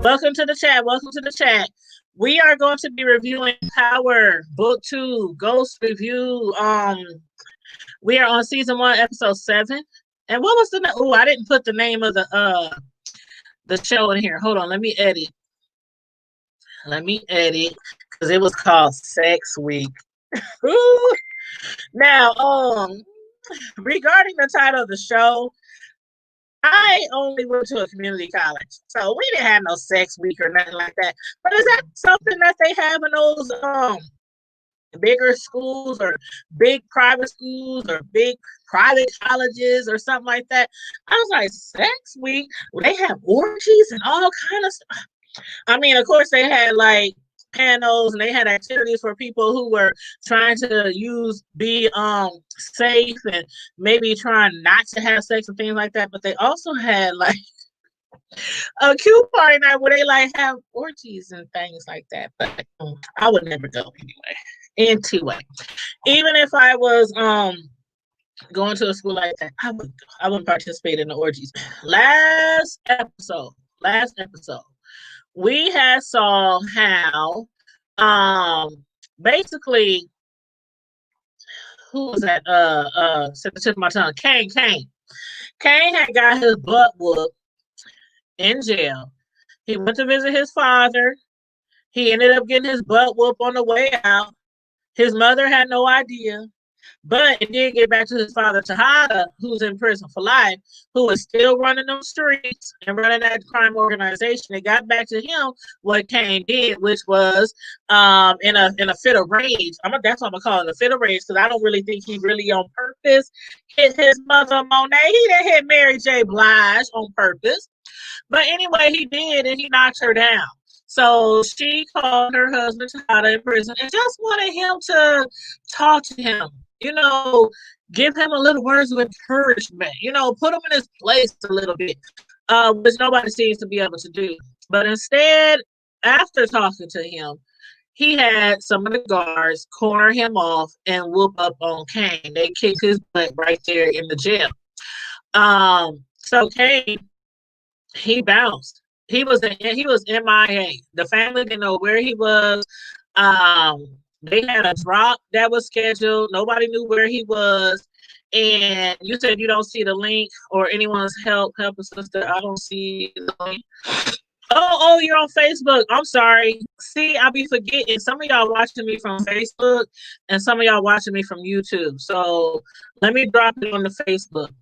Welcome to the chat. Welcome to the chat. We are going to be reviewing Power Book 2 Ghost Review. We are on season 1, episode 7. And what was the oh, I didn't put the name of the show in here. Hold on, let me edit. Because it was called Sex Week. Now, regarding the title of the show, I only went to a community college, so we didn't have no sex week or nothing like that. But is that something that they have in those bigger schools or big private schools or big private colleges or something like that? I was like, sex week? They have orgies and all kind of stuff. I mean, of course, they had like panels and they had activities for people who were trying to be safe and maybe trying not to have sex and things like that. But they also had like a cute party night where they like have orgies and things like that. But I would never go anyway. Anyway, even if I was going to a school like that, I wouldn't participate in the orgies. Last episode, we had saw how basically who was that set the tip of my tongue, Kane had got his butt whooped in jail. He went to visit his father. He ended up getting his butt whooped on the way out. His mother had no idea. But it did get back to his father, Tejada, who's in prison for life, who is still running them streets and running that crime organization. It got back to him what Kane did, which was in a fit of rage. That's what I'm gonna call it, a fit of rage, because I don't really think he really on purpose hit his mother Monet. He didn't hit Mary J. Blige on purpose. But anyway, he did, and he knocked her down. So she called her husband Tejada in prison and just wanted him to talk to him. Give him a little words of encouragement, put him in his place a little bit, which nobody seems to be able to do. But instead, after talking to him, he had some of the guards corner him off and whoop up on Kane. They kicked his butt right there in the jail. So Kane, he bounced. He was MIA. The family didn't know where he was. They had a drop that was scheduled. Nobody knew where he was. And you said you don't see the link or anyone's help a sister. I don't see the link. Oh, you're on Facebook. I'm sorry. See, I'll be forgetting. Some of y'all watching me from Facebook and some of y'all watching me from YouTube. So let me drop it on the Facebook.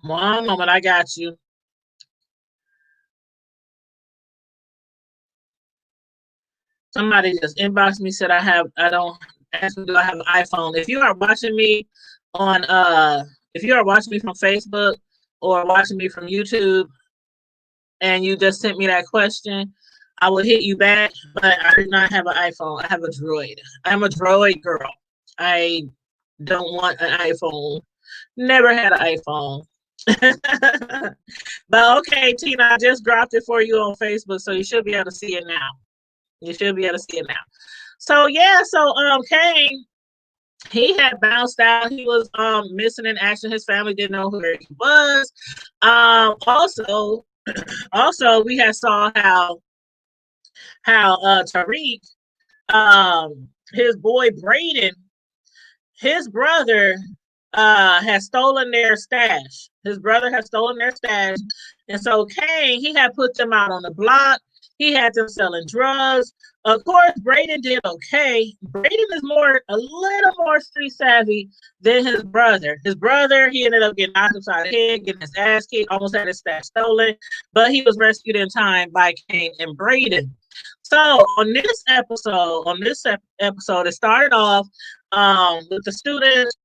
One moment, I got you. Somebody just inboxed me, said asked me, do I have an iPhone? If you are watching me from Facebook or watching me from YouTube and you just sent me that question, I will hit you back, but I do not have an iPhone. I have a Droid. I'm a Droid girl. I don't want an iPhone. Never had an iPhone. But okay, Tina, I just dropped it for you on Facebook, so you should be able to see it now. So yeah, Kane, he had bounced out. He was missing in action. His family didn't know where he was. Also we had saw how Tariq, his boy Braden, his brother has stolen their stash. And so Kane, he had put them out on the block. He had them selling drugs. Of course, Braden did okay. Braden is a little more street savvy than his brother. His brother, he ended up getting knocked upside the head, getting his ass kicked, almost had his stash stolen, but he was rescued in time by Kane and Braden. So on this episode, it started off with the students.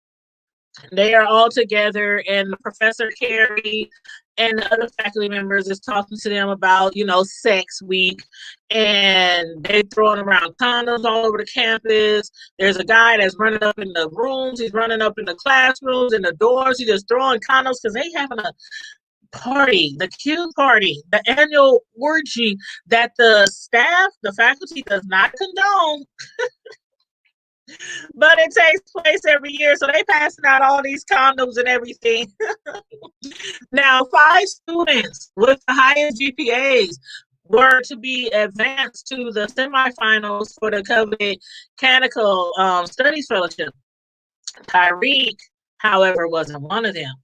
They are all together, and Professor Carey and the other faculty members is talking to them about, sex week, and they throwing around condoms all over the campus. There's a guy that's running up in the rooms. He's running up in the classrooms and the doors. He's just throwing condoms because they having a party, the cute party, the annual orgy that the faculty does not condone. But it takes place every year, so they passing out all these condoms and everything. Now, 5 students with the highest GPAs were to be advanced to the semifinals for the coveted Canonical Studies Fellowship. Tyreek, however, wasn't one of them.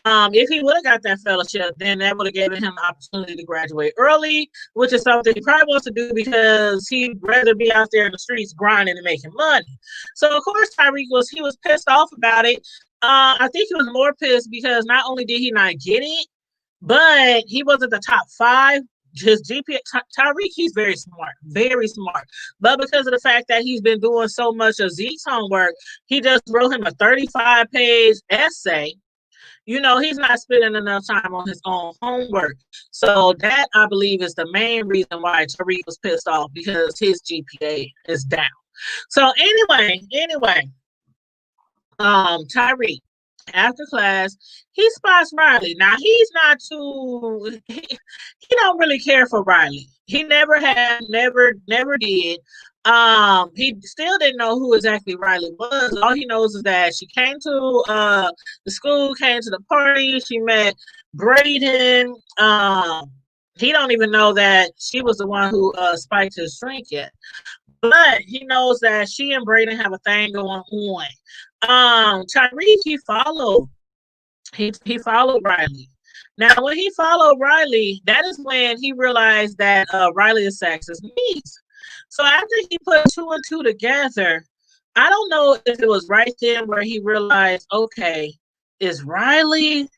If he would have got that fellowship, then that would have given him the opportunity to graduate early, which is something he probably wants to do because he'd rather be out there in the streets grinding and making money. So of course Tyreek was pissed off about it. I think he was more pissed because not only did he not get it, but he wasn't the top 5. His GPA, Tyreek, he's very smart, very smart. But because of the fact that he's been doing so much of Zeke's homework, he just wrote him a 35-page essay. He's not spending enough time on his own homework. So that, I believe, is the main reason why Tariq was pissed off, because his GPA is down. So anyway, Tyreek, after class, he spots Riley. Now he's not too he don't really care for Riley. He never had, never did. He still didn't know who exactly Riley was. All he knows is that she came to the school, came to the party, she met Braden. He don't even know that she was the one who spiked his drink yet. But he knows that she and Braden have a thing going on. Tyreek, he followed Riley. Now, when he followed Riley, that is when he realized that Riley is Sax's niece. So after he put 2 and 2 together, I don't know if it was right then where he realized, okay, is Riley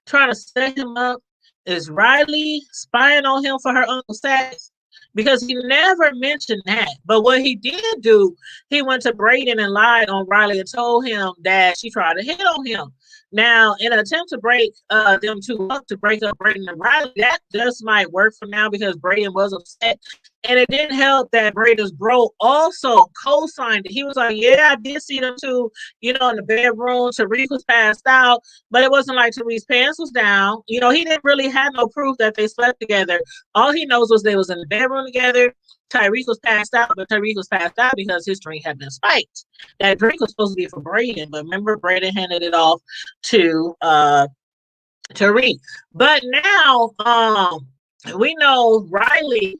trying to set him up? Is Riley spying on him for her Uncle Sax? Because he never mentioned that. But what he did do, he went to Braden and lied on Riley and told him that she tried to hit on him. Now, in an attempt to break them two up, to break up Braden and Riley, that just might work for now because Braden was upset. And it didn't help that Braden's bro also co-signed it. He was like, yeah, I did see them two, in the bedroom. Tariq was passed out, but it wasn't like Tariq's pants was down. He didn't really have no proof that they slept together. All he knows was they was in the bedroom together. Tyreek was passed out, but Tyreek was passed out because his drink had been spiked. That drink was supposed to be for Braden, but remember, Braden handed it off to Tyreek. But now we know Riley,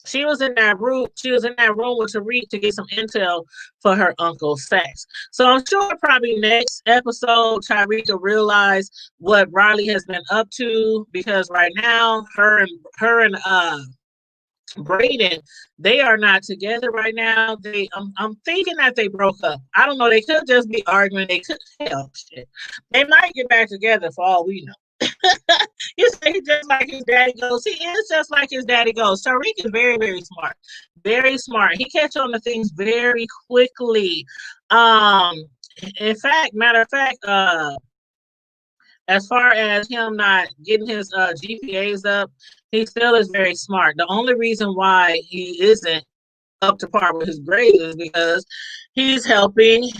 she was in that room. She was in that room with Tariq to get some intel for her Uncle Sax. So I'm sure probably next episode Tyreek will realize what Riley has been up to, because right now her and Braden, they are not together right now. I'm thinking that they broke up. I don't know. They could just be arguing. They could, hell, shit. They might get back together for all we know. You say he's just like his daddy goes. He is just like his daddy goes. Tariq is very, very smart. Very smart. He catch on to things very quickly. Matter of fact, as far as him not getting his GPAs up, he still is very smart. The only reason why he isn't up to par with his grades is because he's helping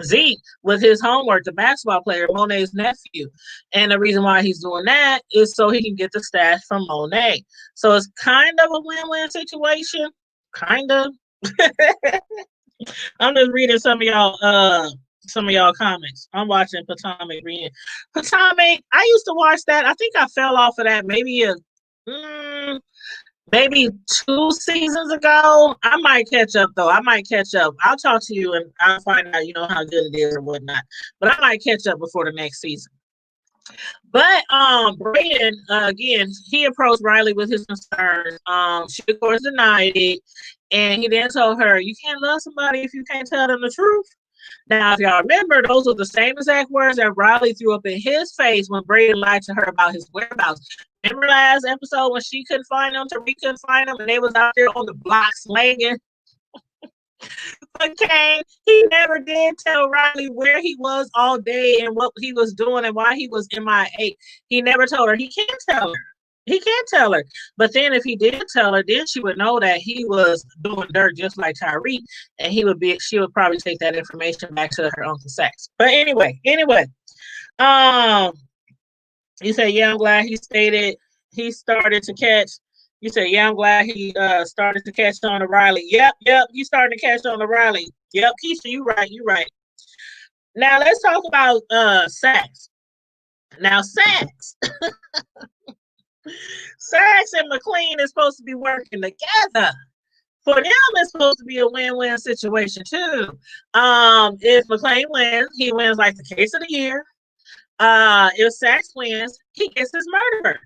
Zeke with his homework, the basketball player, Monet's nephew. And the reason why he's doing that is so he can get the stash from Monet. So it's kind of a win-win situation. Kind of. I'm just reading some of y'all comments. I'm watching Potomac reading. Potomac, I used to watch that. I think I fell off of that maybe 2 seasons ago. I might catch up though. I might catch up. I'll talk to you and I'll find out, how good it is or whatnot. But I might catch up before the next season. But Braden, again, he approached Riley with his concerns. She of course denied it. And he then told her, you can't love somebody if you can't tell them the truth. Now, if y'all remember, those were the same exact words that Riley threw up in his face when Braden lied to her about his whereabouts. Remember last episode when she couldn't find him, Tariq couldn't find him, and they was out there on the block slanging? Okay, he never did tell Riley where he was all day and what he was doing and why he was MIA. He never told her. He can't tell her. He can't tell her. But then if he did tell her, then she would know that he was doing dirt just like Tyreek, and she would probably take that information back to her Uncle Sax. But anyway, you say, yeah, I'm glad he started to catch You say, yeah, I'm glad he started to catch on to Riley. Yep, he's starting to catch on to Riley. Yep, Keisha, you right, you right. Now let's talk about Sax. Now Sax, Sax and McLean is supposed to be working together. For them, it's supposed to be a win-win situation too. If McLean wins, he wins like the case of the year. If Sax wins, he gets his murderer,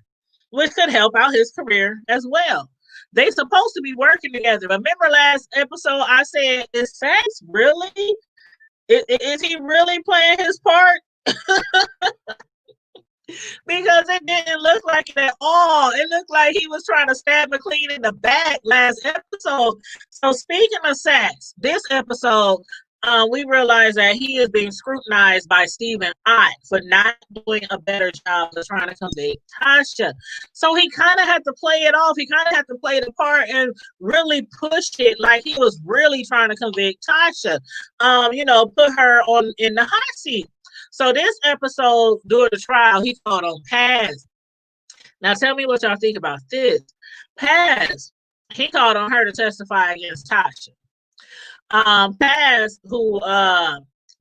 which could help out his career as well. They supposed to be working together. Remember last episode I said, is Sax really? Is he really playing his part? Because it didn't look like it at all. It looked like he was trying to stab McLean in the back last episode. So speaking of Sax, this episode, we realized that he is being scrutinized by Stephen I for not doing a better job of trying to convict Tasha. So he kind of had to play it off. He kind of had to play the part and really push it like he was really trying to convict Tasha. Put her on in the hot seat. So this episode during the trial, he called on Paz. Now tell me what y'all think about this. Paz, he called on her to testify against Tasha. Paz, who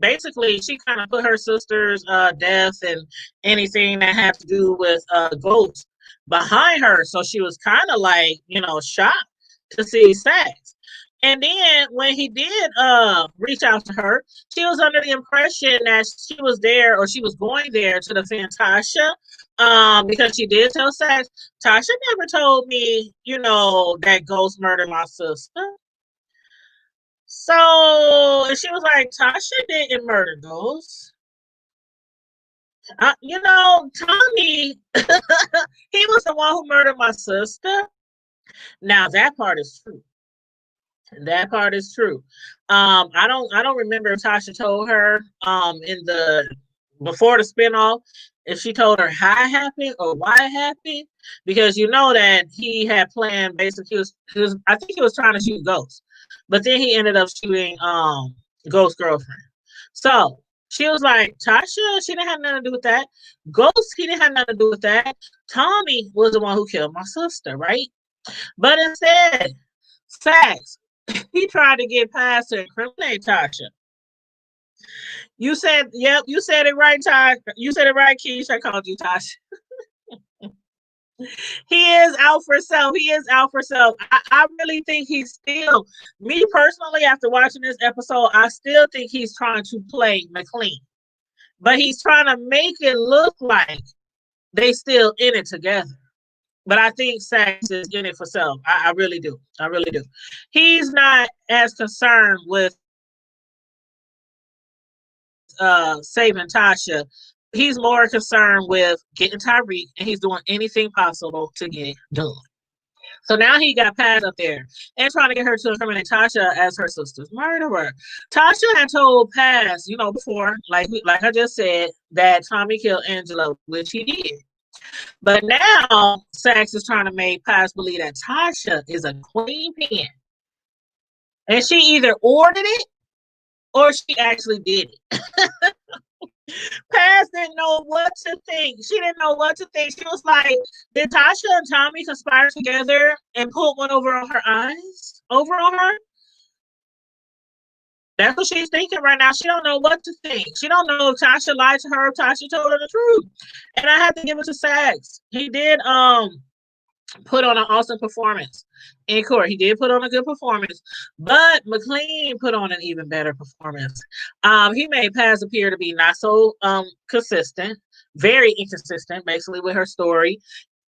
basically she kind of put her sister's death and anything that had to do with ghosts behind her. So she was kind of like, shocked to see Sax. And then when he did reach out to her, she was under the impression that she was there or she was going there to defend Tasha. Because she did tell Sax, Tasha never told me, that Ghost murdered my sister. So she was like, Tasha didn't murder Ghost. Tommy, he was the one who murdered my sister. Now that part is true. That part is true. I don't remember if Tasha told her in the before the spinoff if she told her how it happened or why it happened, because you know that he had planned basically I think he was trying to shoot Ghost, but then he ended up shooting Ghost girlfriend. So she was like, Tasha, she didn't have nothing to do with that. Ghost, he didn't have nothing to do with that. Tommy was the one who killed my sister, right? But instead, facts. He tried to get past to incriminate Tasha. You said, yep, you said it right, Tasha. You said it right, Keisha. I called you Tasha. He is out for self. He is out for self. I really think he's still, me personally, after watching this episode, I still think he's trying to play McLean. But he's trying to make it look like they still in it together. But I think Sax is in it for self. I really do. I really do. He's not as concerned with saving Tasha. He's more concerned with getting Tyreek, and he's doing anything possible to get it done. So now he got Pat up there and trying to get her to incriminate Tasha as her sister's murderer. Tasha had told Paz, before, like I just said, that Tommy killed Angela, which he did. But now Sax is trying to make Paz believe that Tasha is a queen pin. And she either ordered it or she actually did it. Paz didn't know what to think. She didn't know what to think. She was like, did Tasha and Tommy conspire together and put one over on her eyes? Over on her? That's what she's thinking right now. She don't know what to think. She don't know if Tasha lied to her, if Tasha told her the truth. And I had to give it to Sax. He did put on an awesome performance in court. He did put on a good performance, but McLean put on an even better performance. He made Paz appear to be not so consistent, very inconsistent, basically with her story.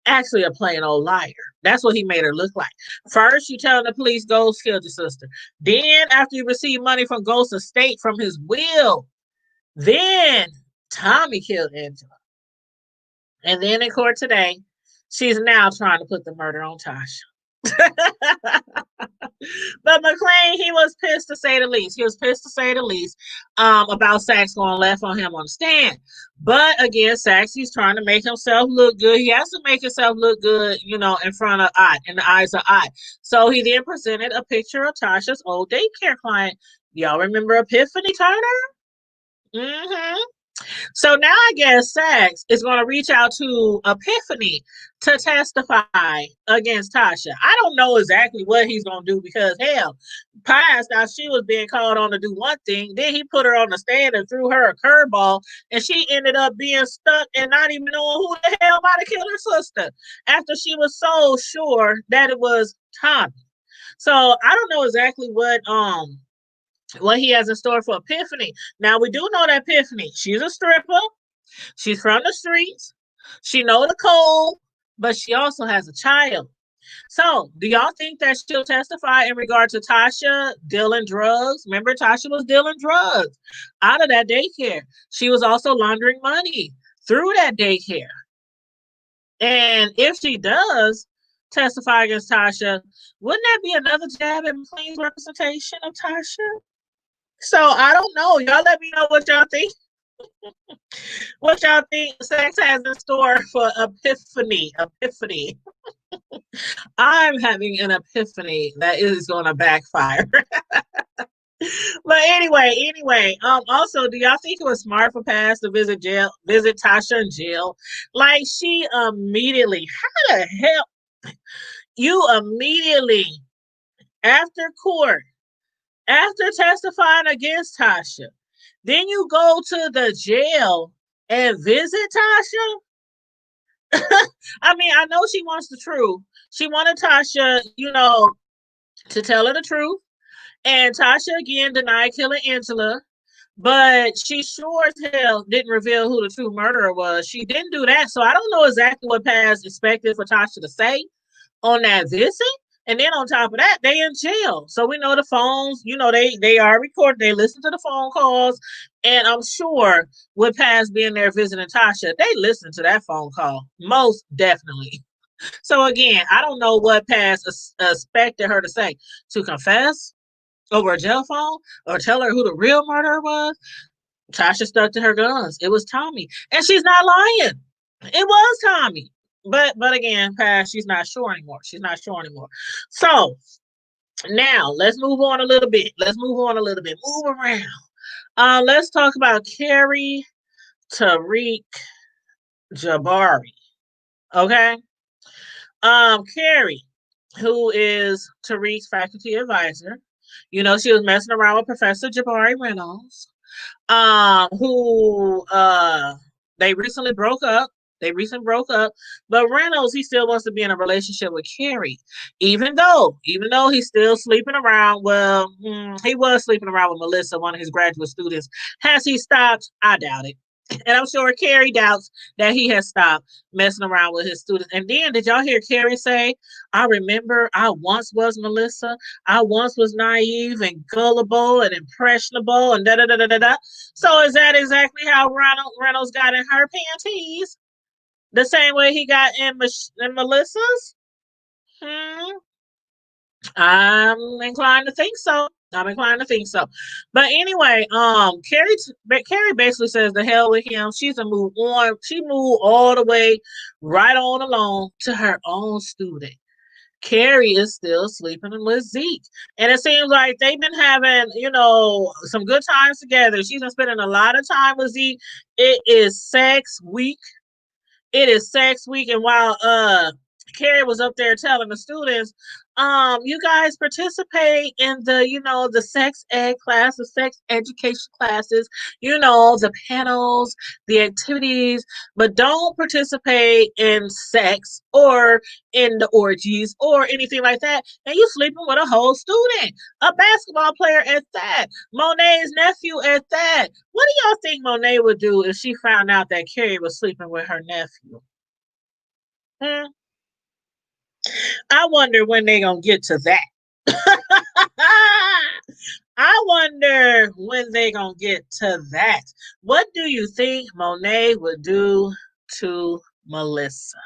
Actually, a plain old liar. That's what he made her look like. First, you telling the police Ghost killed your sister. Then, after you receive money from Ghost's estate from his will, then Tommy killed Angela. And then in court today, she's now trying to put the murder on Tasha. But McLean, he was pissed to say the least. He was pissed to say the least about Sax going left on him on the stand. But again, Sax, he's trying to make himself look good. He has to make himself look good, in front of I, in the eyes of I. So he then presented a picture of Tasha's old daycare client. Y'all remember Epiphany Turner? Mm-hmm. So now I guess Sax is going to reach out to Epiphany to testify against Tasha. I don't know exactly what he's going to do because, hell, past now she was being called on to do one thing. Then he put her on the stand and threw her a curveball, and she ended up being stuck and not even knowing who the hell might have killed her sister after she was so sure that it was Tommy. So I don't know exactly what he has in store for Epiphany. Now we do know that Epiphany, she's a stripper, she's from the streets, she know the code, but she also has a child. So, do y'all think that she'll testify in regard to Tasha dealing drugs? Remember, Tasha was dealing drugs out of that daycare. She was also laundering money through that daycare. And if she does testify against Tasha, wouldn't that be another jab at McLean's representation of Tasha? So I don't know. Y'all let me know what y'all think. What y'all think sex has in store for Epiphany? Epiphany. I'm having an epiphany that is going to backfire. But anyway, also, do y'all think it was smart for Pass to visit Tasha in jail? Like she immediately, how the hell you immediately after court, after testifying against Tasha, then you go to the jail and visit Tasha? I mean, I know she wants the truth. She wanted Tasha, to tell her the truth. And Tasha again denied killing Angela, but she sure as hell didn't reveal who the true murderer was. She didn't do that. So I don't know exactly what Paz expected for Tasha to say on that visit. And then on top of that, they in jail. So we know the phones, they are recorded. They listen to the phone calls. And I'm sure with Paz being there visiting Tasha, they listen to that phone call. Most definitely. So again, I don't know what Paz expected her to say. To confess over a jail phone or tell her who the real murderer was. Tasha stuck to her guns. It was Tommy. And she's not lying. It was Tommy. But again, Paz, she's not sure anymore. She's not sure anymore. So now let's move on a little bit. Move around. Let's talk about Carrie Tariq Jabari. Okay. Carrie, who is Tariq's faculty advisor. She was messing around with Professor Jabari Reynolds, who they recently broke up. But Reynolds, he still wants to be in a relationship with Carrie, even though he's still sleeping around. Well, he was sleeping around with Melissa, one of his graduate students. Has he stopped? I doubt it. And I'm sure Carrie doubts that he has stopped messing around with his students. And then, did y'all hear Carrie say, I remember I once was Melissa. I once was naive and gullible and impressionable and da da da da da da. So is that exactly how Reynolds got in her panties? The same way he got in Melissa's? Hmm. I'm inclined to think so. But anyway, Carrie basically says the hell with him. She's a move on. She moved all the way right on along to her own student. Carrie is still sleeping with Zeke. And it seems like they've been having, some good times together. She's been spending a lot of time with Zeke. It is sex week. And while Carrie was up there telling the students, you guys participate in the sex ed class, the sex education classes, the panels, the activities, but don't participate in sex or in the orgies or anything like that. And you sleeping with a whole student, a basketball player at that, Monet's nephew at that. What do y'all think Monet would do if she found out that Carrie was sleeping with her nephew? Hmm? I wonder when they gonna get to that. I wonder when they gonna get to that. What do you think Monet would do to Melissa?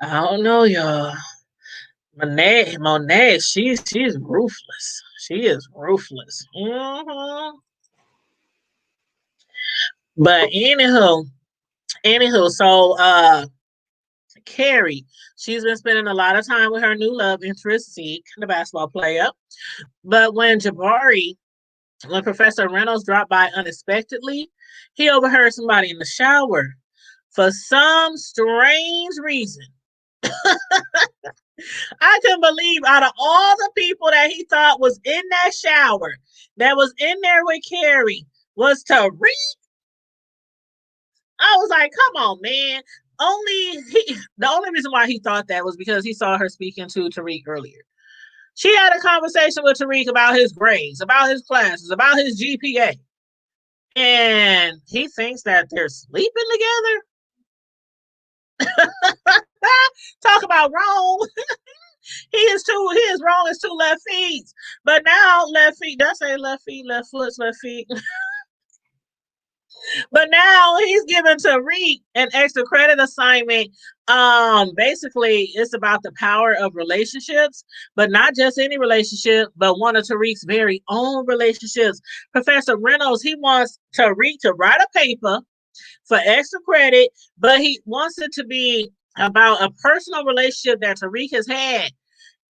I don't know, y'all. Monet, she's ruthless. She is ruthless. But anywho, so Carrie, she's been spending a lot of time with her new love interest, Zeke, the basketball player. But when Jabari When Professor Reynolds dropped by unexpectedly, he overheard somebody in the shower. For some strange reason, I couldn't believe out of all the people that he thought was in that shower, that was in there with Carrie, was Tariq. I was like, come on, man. The only reason why he thought that was because he saw her speaking to Tariq earlier. She had a conversation with Tariq about his grades, about his classes, about his GPA. And he thinks that they're sleeping together. Talk about wrong. He is wrong as two left feet. But now left feet, that's a left feet, left foot, left feet. But now he's given Tariq an extra credit assignment. Basically, it's about the power of relationships, but not just any relationship, but one of Tariq's very own relationships. Professor Reynolds, he wants Tariq to write a paper for extra credit, but he wants it to be about a personal relationship that Tariq has had,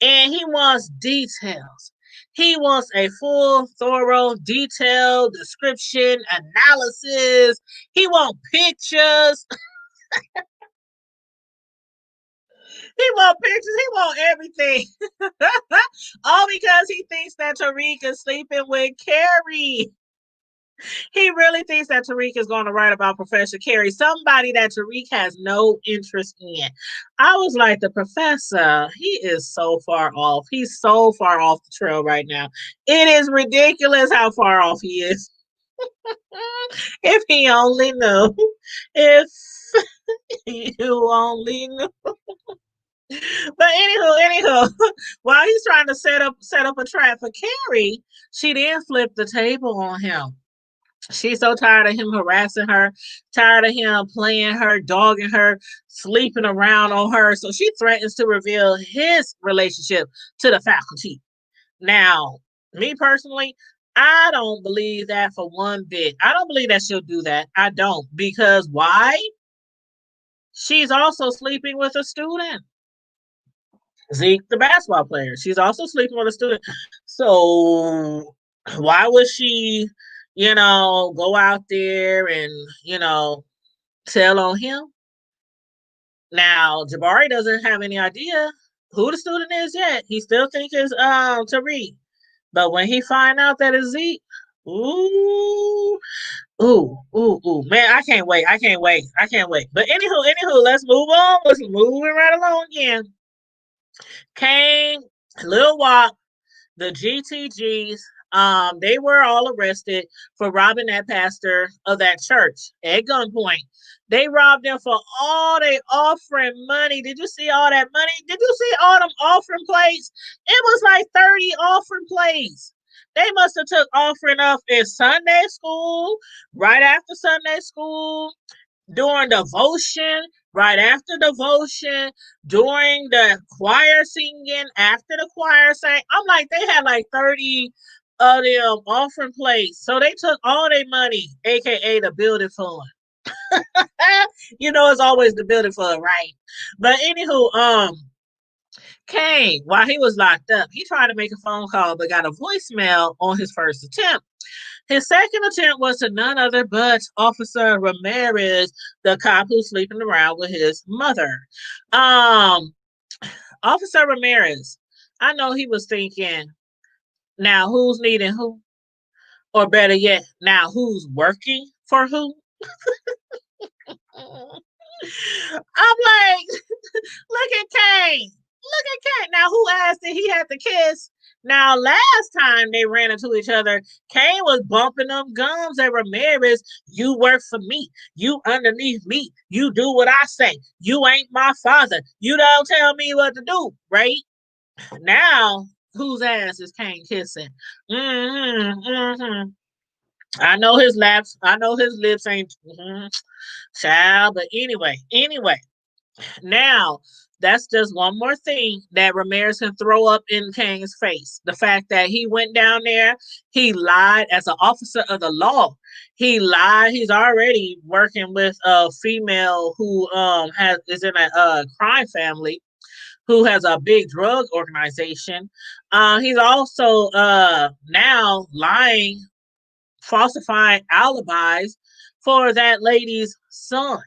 and he wants details. He wants a full, thorough, detailed description, analysis. He wants pictures. He wants pictures. He wants everything. All because he thinks that Tariq is sleeping with Carrie. He really thinks that Tariq is going to write about Professor Carey, somebody that Tariq has no interest in. I was like, the professor, he is so far off. He's so far off the trail right now. It is ridiculous how far off he is. If he only knew. If you only knew. But anywho, while he's trying to set up a trap for Carrie, she then flipped the table on him. She's so tired of him harassing her, tired of him playing her, dogging her, sleeping around on her. So she threatens to reveal his relationship to the faculty. Now, me personally, I don't believe that for one bit. I don't believe that she'll do that. I don't. Because why? She's also sleeping with a student. Zeke, the basketball player. She's also sleeping with a student. So why would she, go out there and, tell on him? Now, Jabari doesn't have any idea who the student is yet. He still thinks it's Tariq. But when he find out that it's Zeke, ooh, ooh. Man, I can't wait. I can't wait. I can't wait. But anywho, let's move on. Let's move it right along again. Kane, Lil Wop, the GTGs, they were all arrested for robbing that pastor of that church at gunpoint. They robbed them for all their offering money. Did you see all that money? Did you see all them offering plates? It was like 30 offering plates. They must have took offering up in Sunday school, right after Sunday school, during devotion, right after devotion, during the choir singing, after the choir sang. I'm like, they had like 30 of them offering plates. So they took all their money, aka the building fund. It's always the building fund, right? But anywho, Kane, while he was locked up, he tried to make a phone call but got a voicemail on his first attempt. His second attempt was to none other but Officer Ramirez, the cop who's sleeping around with his mother. Um, Officer Ramirez, I know he was thinking, now who's needing who? Or better yet, now who's working for who? I'm like, look at Kane. Look at Kane. Now, who asked that he had to kiss? Now, last time they ran into each other, Kane was bumping them gums at Ramirez. You work for me. You underneath me. You do what I say. You ain't my father. You don't tell me what to do, right? Now, whose ass is Kane kissing? Mm-hmm, mm-hmm. I know his laps. I know his lips ain't child, but anyway. Now, that's just one more thing that Ramirez can throw up in Kane's face. The fact that he went down there, he lied as an officer of the law. He lied. He's already working with a female who is in a crime family, who has a big drug organization. He's also now lying falsifying alibis for that lady's son.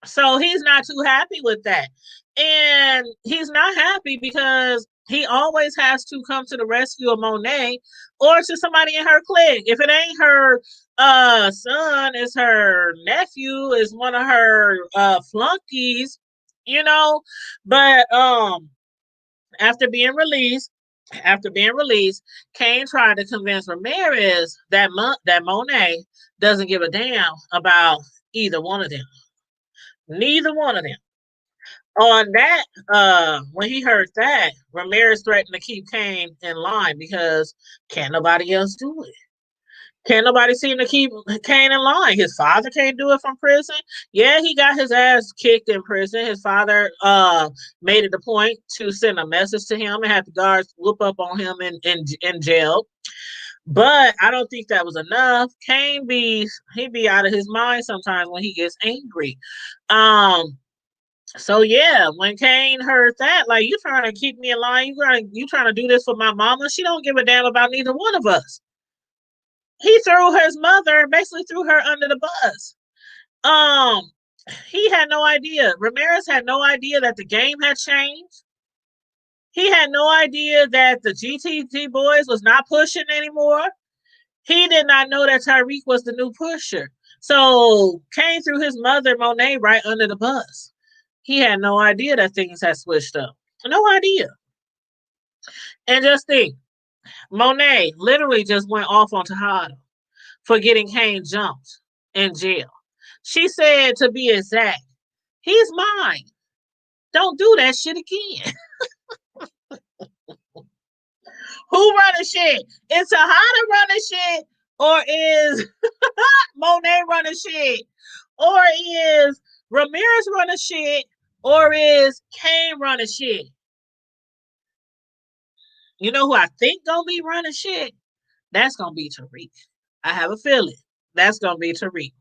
So he's not too happy with that. And he's not happy because he always has to come to the rescue of Monet or to somebody in her clique. If it ain't her son, it's her nephew, is one of her flunkies, you know. But after being released, after being released, Kane tried to convince Ramirez that that Monet doesn't give a damn about either one of them. Neither one of them. On that, when he heard that, Ramirez threatened to keep Kane in line because can't nobody else do it. Can't nobody seem to keep Kane in line. His father can't do it from prison. Yeah, he got his ass kicked in prison. His father made it a point to send a message to him and had the guards whoop up on him in jail. But I don't think that was enough. Kane he be out of his mind sometimes when he gets angry. Um, so yeah, when Kane heard that, like, you trying to keep me in line, you trying to do this for my mama. She don't give a damn about neither one of us. He threw his mother, basically threw her under the bus. Um, he had no idea. Ramirez had no idea that the game had changed. He had no idea that the GTT boys was not pushing anymore. He did not know that Tariq was the new pusher. So Kane threw his mother, Monet, right under the bus. He had no idea that things had switched up. No idea. And just think, Monet literally just went off on Tejada for getting Kane jumped in jail. She said, to be exact, he's mine. Don't do that shit again. Who running shit? Is Tejada running shit? Or is Monet running shit? Or is Ramirez running shit? Or is Kane running shit? You know who I think gonna be running shit? That's gonna be Tariq. I have a feeling that's gonna be Tariq.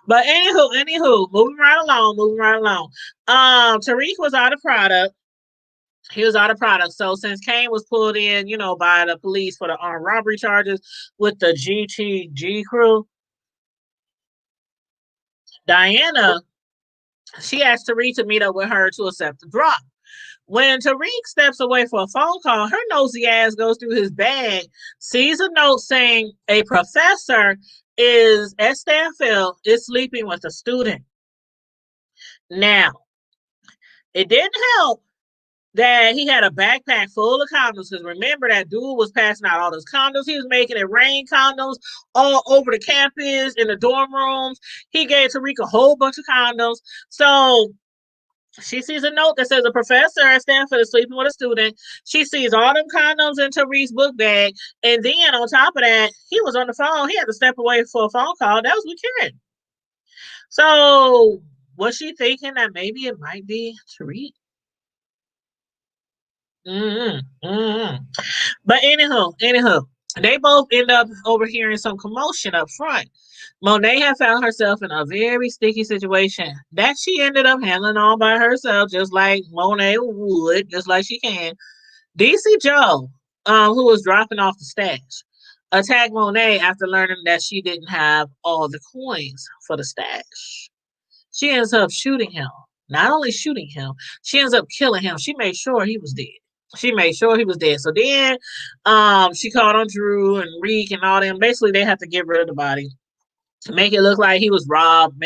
But anywho, moving right along. Tariq was out of product. He was out of product. So since Kane was pulled in, by the police for the armed robbery charges with the GTG crew, Diana, she asked Tariq to meet up with her to accept the drop. When Tariq steps away for a phone call, her nosy ass goes through his bag, sees a note saying a professor is at Stanfield is sleeping with a student. Now, it didn't help that he had a backpack full of condoms, because remember, that dude was passing out all those condoms. He was making it rain condoms all over the campus, in the dorm rooms. He gave Tariq a whole bunch of condoms. So she sees a note that says a professor at Stanford is sleeping with a student. She sees all them condoms in Tariq's book bag. And then on top of that, he was on the phone. He had to step away for a phone call. That was with Karen. So was she thinking that maybe it might be Tariq? Mm-hmm. Mm-hmm. But anywho, they both end up overhearing some commotion up front. Monet had found herself in a very sticky situation that she ended up handling all by herself, just like Monet would, just like she can. DC Joe, who was dropping off the stash, attacked Monet after learning that she didn't have all the coins for the stash. She ends up shooting him. Not only shooting him, she ends up killing him. She made sure he was dead. She made sure he was dead. So then she called on Drew and Reek and all them. Basically, they had to get rid of the body. Make it look like he was robbed,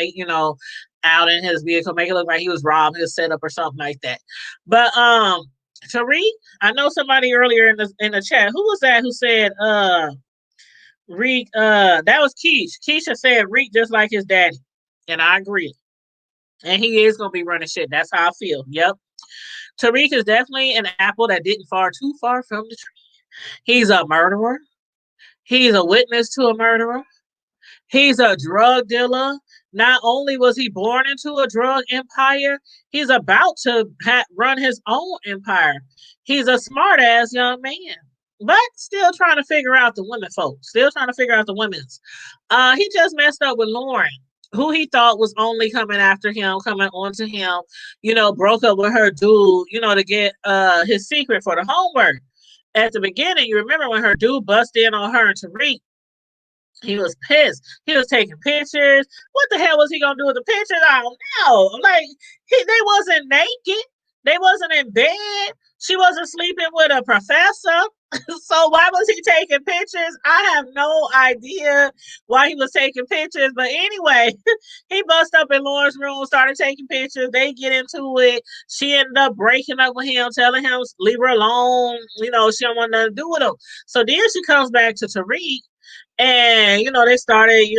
out in his vehicle, make it look like he was robbed, his setup or something like that. But Tariq, I know somebody earlier in the chat, who was that who said Reek, that was Keish. Keisha said Reek just like his daddy. And I agree. And he is gonna be running shit. That's how I feel. Yep. Tariq is definitely an apple that didn't fall too far from the tree. He's a murderer. He's a witness to a murderer. He's a drug dealer. Not only was he born into a drug empire, he's about to run his own empire. He's a smart ass young man, but still trying to figure out the women folks. Still trying to figure out the women's. He just messed up with Lauren, who he thought was only coming after him, coming onto him. Broke up with her dude, to get his secret for the homework. At the beginning, you remember when her dude busted in on her and Tariq. He was pissed. He was taking pictures. What the hell was he gonna do with the pictures? I don't know. Like they wasn't naked. They wasn't in bed. She wasn't sleeping with a professor. So why was he taking pictures? I have no idea why he was taking pictures. But anyway, he bust up in Lauren's room, started taking pictures. They get into it. She ended up breaking up with him, telling him leave her alone. You know, she don't want nothing to do with him. So then she comes back to Tariq, and, they started,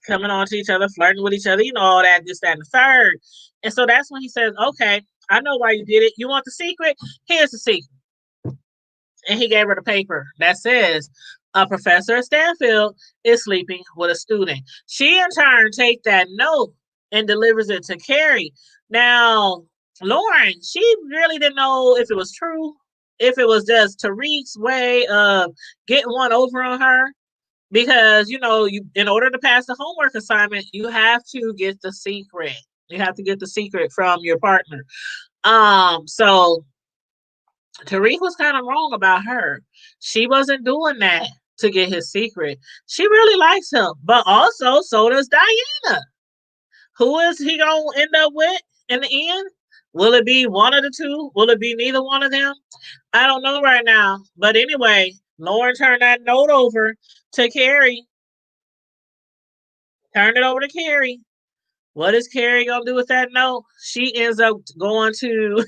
coming on to each other, flirting with each other, all that, this, that, and the third. And so that's when he says, okay, I know why you did it. You want the secret? Here's the secret. And he gave her the paper that says, a professor at Stanfield is sleeping with a student. She, in turn, takes that note and delivers it to Carrie. Now, Lauren, she really didn't know if it was true, if it was just Tariq's way of getting one over on her, because you, in order to pass the homework assignment, you have to get the secret. You have to get the secret from your partner. So Tariq was kind of wrong about her. She wasn't doing that to get his secret. She really likes him, but also so does Diana. Who is he gonna end up with in the end? Will it be one of the two? Will it be neither one of them? I don't know right now. But anyway, Lauren turned that note over to Carrie. Turned it over to Carrie. What is Carrie gonna do with that note? She ends up going to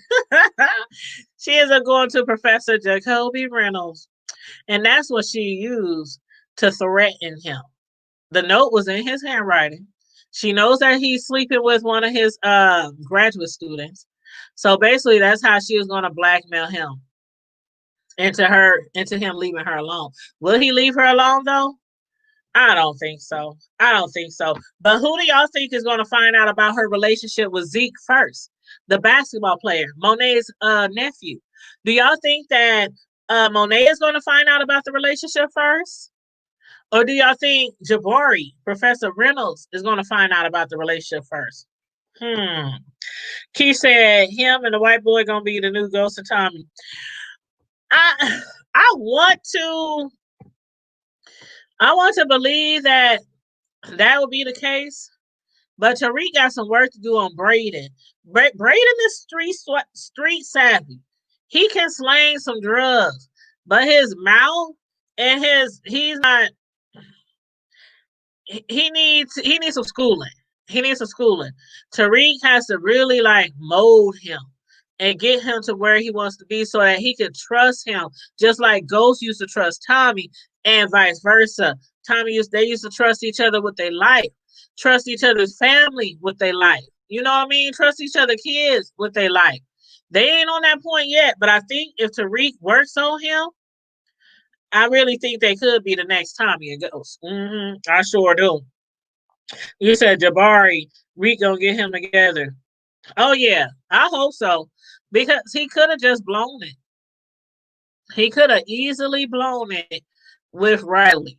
Professor Jacoby Reynolds. And that's what she used to threaten him. The note was in his handwriting. She knows that he's sleeping with one of his graduate students. So basically that's how she was gonna blackmail him into him leaving her alone. Will he leave her alone though? I don't think so. I don't think so. But who do y'all think is going to find out about her relationship with Zeke first? The basketball player, Monet's nephew. Do y'all think that Monet is going to find out about the relationship first? Or do y'all think Jabari, Professor Reynolds, is going to find out about the relationship first? Key said him and the white boy going to be the new Ghost of Tommy. I want to believe that would be the case. But Tariq got some work to do on Braden. Braden is street savvy. He can slang some drugs, but his mouth and he's not. He needs some schooling. He needs some schooling. Tariq has to really mold him and get him to where he wants to be so that he can trust him, just like Ghost used to trust Tommy, and vice versa. They used to trust each other with their life, trust each other's family with their life. You know what I mean? Trust each other kids with their life. They ain't on that point yet, but I think if Tariq works on him, I really think they could be the next Tommy and Ghost. I sure do. You said Jabari, Reek gonna get him together. Oh yeah, I hope so. Because he could have just blown it. He could have easily blown it with Riley.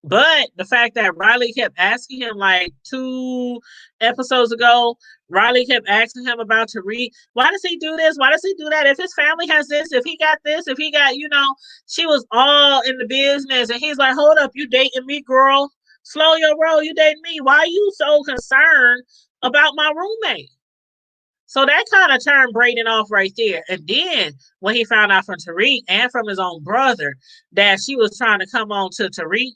But the fact that Riley kept asking him 2 episodes ago, Riley kept asking him about Tariq. Why does he do this? Why does he do that? If his family has this, if he got this, if he got, she was all in the business. And he's like, hold up, you dating me, girl. Slow your roll, you dating me. Why are you so concerned about my roommate? So that kind of turned Braden off right there. And then when he found out from Tariq and from his own brother that she was trying to come on to Tariq,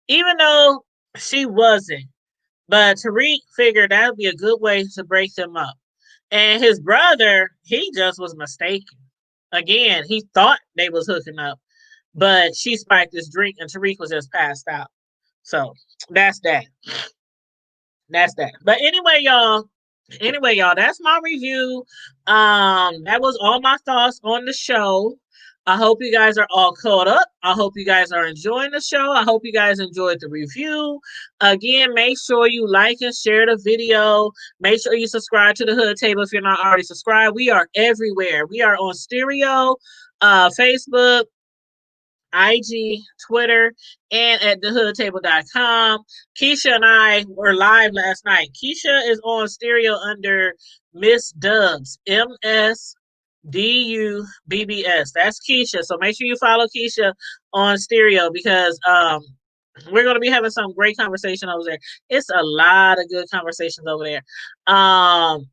even though she wasn't, but Tariq figured that would be a good way to break them up. And his brother, he just was mistaken. Again, he thought they was hooking up, but she spiked this drink and Tariq was just passed out. So that's that. That's that. But anyway, y'all, that's my review. That was all my thoughts on the show. I hope you guys are all caught up. I hope you guys are enjoying the show. I hope you guys enjoyed the review. Again, make sure you like and share the video. Make sure you subscribe to the Hood Table if you're not already subscribed. We are everywhere. We are on Stereo, Facebook, IG, Twitter, and at thehoodtable.com. Keisha and I were live last night. Keisha is on Stereo under Miss Dubs, MSDUBBS. That's Keisha. So make sure you follow Keisha on Stereo because We're going to be having some great conversation over there. It's a lot of good conversations over there.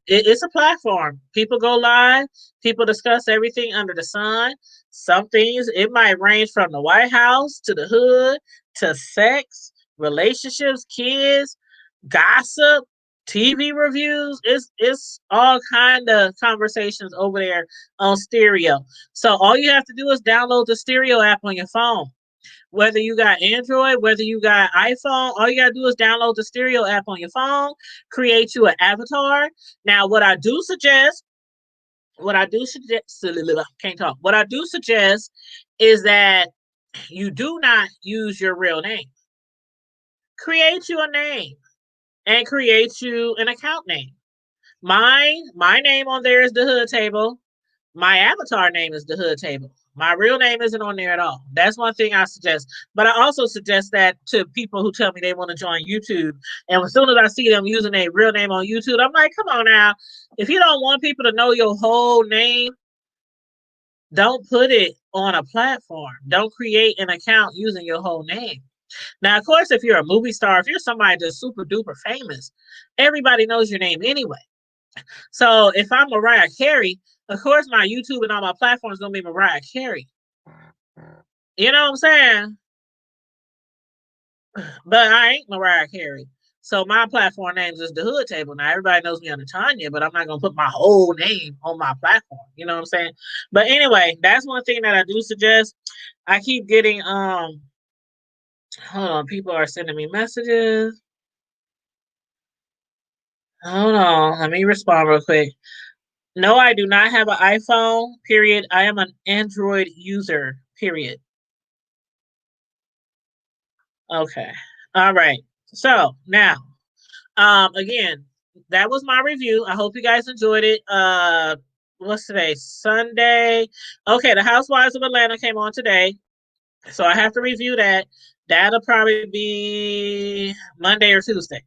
It's a platform. People go live. People discuss everything under the sun. Some things, it might range from the White House to the hood to sex, relationships, kids, gossip, TV reviews. It's all kind of conversations over there on stereo. So all you have to do is download the stereo app on your phone. Whether you got Android, whether you got iPhone, all you gotta do is download the stereo app on your phone, create you an avatar. Now, what I do suggest, can't talk. What I do suggest is that you do not use your real name. Create you a name and create you an account name. My name on there is the Hood Table. My avatar name is the Hood Table. My real name isn't on there at all. That's one thing I suggest. But I also suggest that to people who tell me they want to join YouTube. And as soon as I see them using a real name on YouTube, I'm like, come on now. If you don't want people to know your whole name, don't put it on a platform. Don't create an account using your whole name. Now, of course, if you're a movie star, if you're somebody that's super duper famous, everybody knows your name anyway. So if I'm Mariah Carey, of course my YouTube and all my platforms gonna be Mariah Carey. You know what I'm saying? But I ain't Mariah Carey. So my platform name is the Hood Table. Now everybody knows me under Tanya, but I'm not gonna put my whole name on my platform. You know what I'm saying? But anyway, that's one thing that I do suggest. I keep getting hold on, people are sending me messages. Hold on, let me respond real quick. No, I do not have an iPhone, period. I am an Android user, period. Okay. All right. So now, again, that was my review. I hope you guys enjoyed it. What's today? Sunday. Okay, the Housewives of Atlanta came on today. So I have to review that. That'll probably be Monday or Tuesday.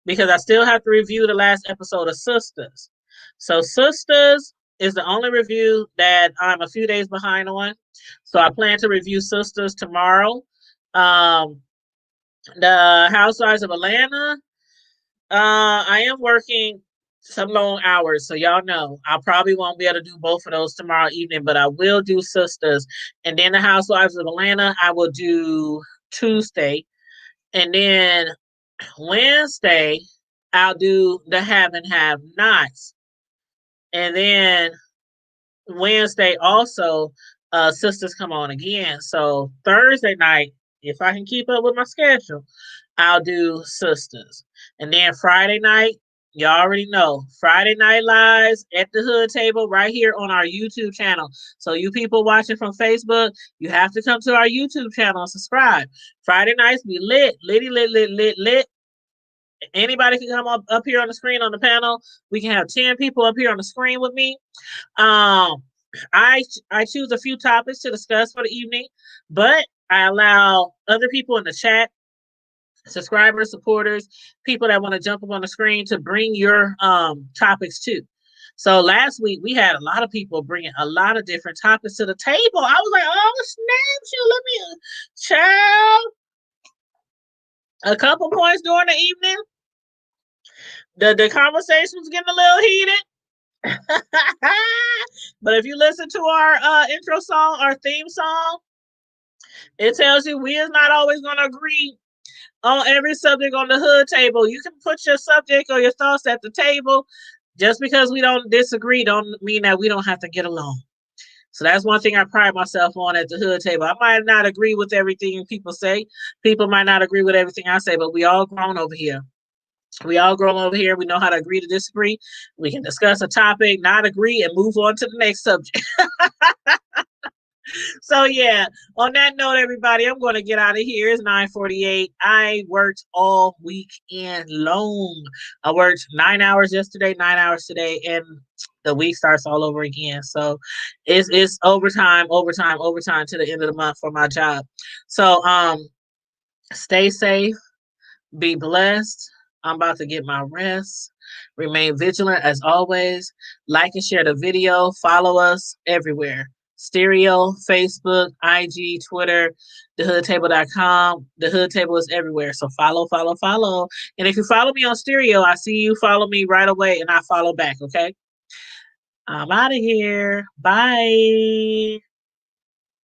Because I still have to review the last episode of Sisters. So Sisters is the only review that I'm a few days behind on. So I plan to review Sisters tomorrow. Um, the Housewives of Atlanta. I am working some long hours, so y'all know I probably won't be able to do both of those tomorrow evening, but I will do Sisters, and then the Housewives of Atlanta I will do Tuesday, and then Wednesday I'll do the Have and Have Nots, and then Wednesday also Sisters come on again. So Thursday night, if I can keep up with my schedule, I'll do Sisters. And then Friday night, you already know, Friday Night Lives at the Hood Table right here on our YouTube channel. So you people watching from Facebook, you have to come to our YouTube channel and subscribe. Friday nights be lit, litty, lit, lit, lit, lit. Anybody can come up here on the screen on the panel. We can have 10 people up here on the screen with me. Um, I choose a few topics to discuss for the evening, but I allow other people in the chat, subscribers, supporters, people that want to jump up on the screen to bring your topics too. So last week we had a lot of people bringing a lot of different topics to the table. I was like, oh snap, you let me child. A couple points during the evening. The conversation was getting a little heated. But if you listen to our intro song, our theme song, it tells you we is not always going to agree on every subject on the Hood Table. You can put your subject or your thoughts at the table. Just because we don't disagree don't mean that we don't have to get along. So that's one thing I pride myself on at the Hood Table. I might not agree with everything people say. People might not agree with everything I say, but we all grown over here. We all grown over here. We know how to agree to disagree. We can discuss a topic, not agree, and move on to the next subject. So yeah, on that note, everybody, I'm going to get out of here. It's 9:48. I worked all weekend long. I worked 9 hours yesterday, 9 hours today, and the week starts all over again. So it's overtime, overtime, overtime to the end of the month for my job. So stay safe, be blessed. I'm about to get my rest. Remain vigilant as always. Like and share the video. Follow us everywhere. Stereo, Facebook, IG, Twitter, thehoodtable.com. The Hood Table is everywhere. So follow, follow, follow. And if you follow me on Stereo, I see you follow me right away and I follow back, okay? I'm out of here. Bye.